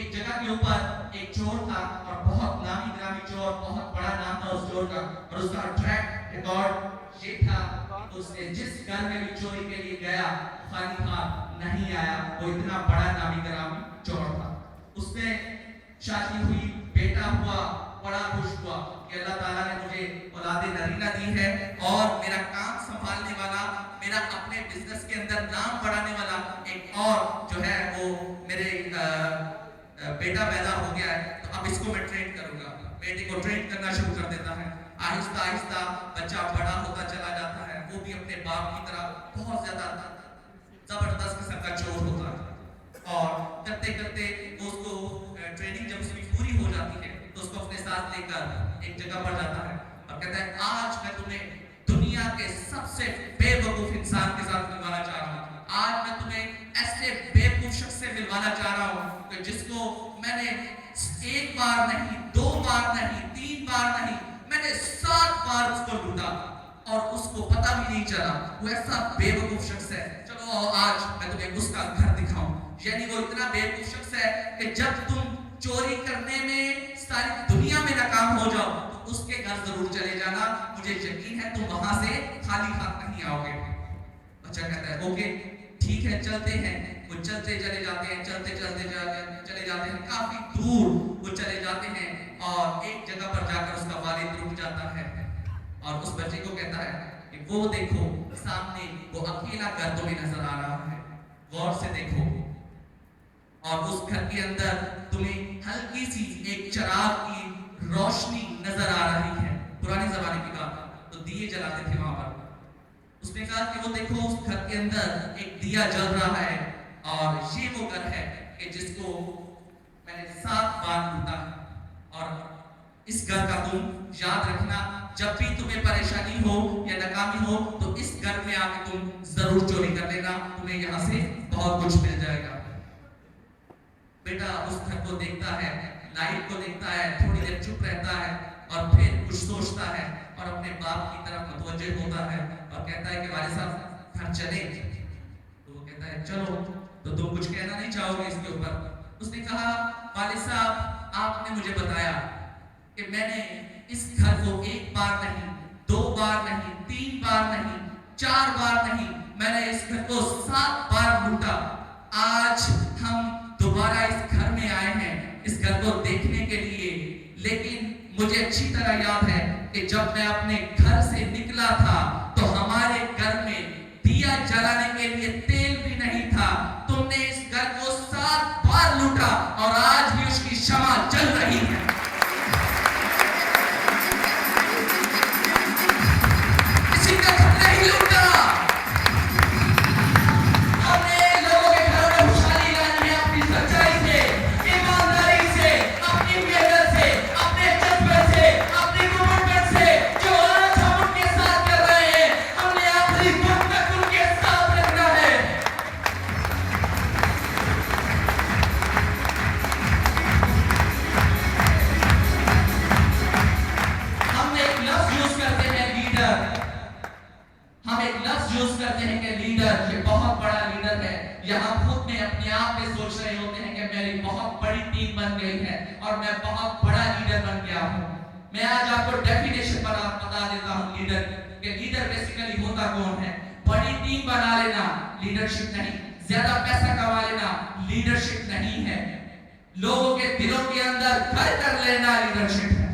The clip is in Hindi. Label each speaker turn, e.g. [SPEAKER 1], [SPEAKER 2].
[SPEAKER 1] एक जगह के ऊपर एक चोर था और बहुत नामी गिरामी चोर, बहुत बड़ा नाम था उस चोर का, और उसका ट्रैक रिकॉर्ड ये था, उसने जिस घर में भी चोरी के लिए गया खाली हाथ नहीं आया। वो इतना बड़ा नामी गिरामी चोर था। उसमें शादी हुई, बेटा हुआ, बड़ा खुश हुआ कि अल्लाह ताला ने मुझे औलादे नरीना दी है और मेरा काम संभालने वाला, मेरा अपने बिजनेस के अंदर नाम बढ़ाने वाला एक और जो है वो मेरे बेटा पैदा हो गया है, तो अब इसको मैं ट्रेन करूंगा। बेटे को ट्रेन करना शुरू कर देता है। आहिस्ता आहिस्ता बच्चा बड़ा होता चला जाता है। वो भी अपने बाप की तरह बहुत ज्यादा जबरदस्त किस्म का चोर होता है और करते करते उसको ट्रेनिंग जब उसकी पूरी हो जाती है तो उसको अपने साथ लेकर एक जगह पर जाता है और कहता है आज मैं तुम्हें दुनिया के सबसे बेवकूफ इंसान के साथ मिलवाना चाह रहा हूँ। आज मैं तुम्हें ऐसे बेवकूफ शख्स से मिलवाना चाह रहा हूँ कि जिसको मैंने एक बार नहीं, दो बार नहीं, तीन बार नहीं, मैंने 7 बार उसको लूटा और उसको पता भी नहीं चला। वो ऐसा बेवकूफ शख्स है। चलो आज मैं तुम्हें उसका घर दिखाऊं। यानी वो इतना बेवकूफ शख्स है कि जब तुम चोरी करने में सारी दुनिया में नाकाम हो जाओ तो उसके घर जरूर चले जाना, मुझे यकीन है तुम वहां से खाली हाथ नहीं आओगे। अच्छा कहता है ओके ठीक है चलते हैं। वो चलते चले जाते हैं, चलते चलते चले जाते हैं, काफी दूर वो चले जाते हैं और एक जगह पर जाकर उसका वालिद रुक जाता है और उस बच्चे को कहता है कि वो देखो सामने वो अकेला घर तुम्हें नजर आ रहा है, गौर से देखो। और उस घर के अंदर तुम्हें हल्की सी एक चिराग की रोशनी नजर आ रही है। पुराने जमाने की बात, तो दिए जलाते थे वहां पर। उसने कहा कि वो देखो उस घर के अंदर एक दिया जल रहा है और ये वो घर है कि जिसको मैंने 7 बार लूटा है। और इस घर का तुम याद रखना, जब भी तुम्हें परेशानी हो या नाकामी हो तो इस घर में आके तुम जरूर चोरी कर लेना, तुम्हें यहाँ से बहुत कुछ मिल जाएगा। बेटा उस घर को देखता है, लाइट को देखता है, थोड़ी देर चुप रहता है और फिर कुछ सोचता है और अपने बाप की तरफ मुतवज्जे होता है और कहता है कि वाले साहब घर चले। तो वो कहता है चलो, तो तुम कुछ कहना नहीं चाहोगे इसके ऊपर? उसने कहा वाले साहब आपने मुझे बताया कि मैंने इस घर को 1 बार नहीं, 2 बार नहीं, 3 बार नहीं, 4 बार नहीं, मैंने इस घर को 7 बार लूटा। आज हम दोबारा इस घर में आए हैं इस घर को देखने के लिए, लेकिन मुझे अच्छी तरह याद है कि जब मैं अपने घर से निकला था तो हमारे घर में दिया जलाने के लिए तेल भी नहीं था। तुमने इस घर को 7 बार लूटा और आज भी उसकी शमा जल रही है। किसी का घर नहीं लूटा। हम एक लफ्ज यूज करते हैं कि लीडर, ये बहुत बड़ा लीडर है, या हम खुद में अपने आप में सोच रहे होते हैं कि मेरी बहुत बड़ी टीम बन गई है और मैं बहुत बड़ा लीडर बन गया हूं। मैं आज आपको डेफिनेशन बता देता हूं लीडर कि लीडर बेसिकली होता कौन है। बड़ी टीम बना लेना लीडरशिप नहीं, ज्यादा पैसा कमा लेना लीडरशिप नहीं है, लोगों के दिलों के अंदर घर कर लेना लीडरशिप है।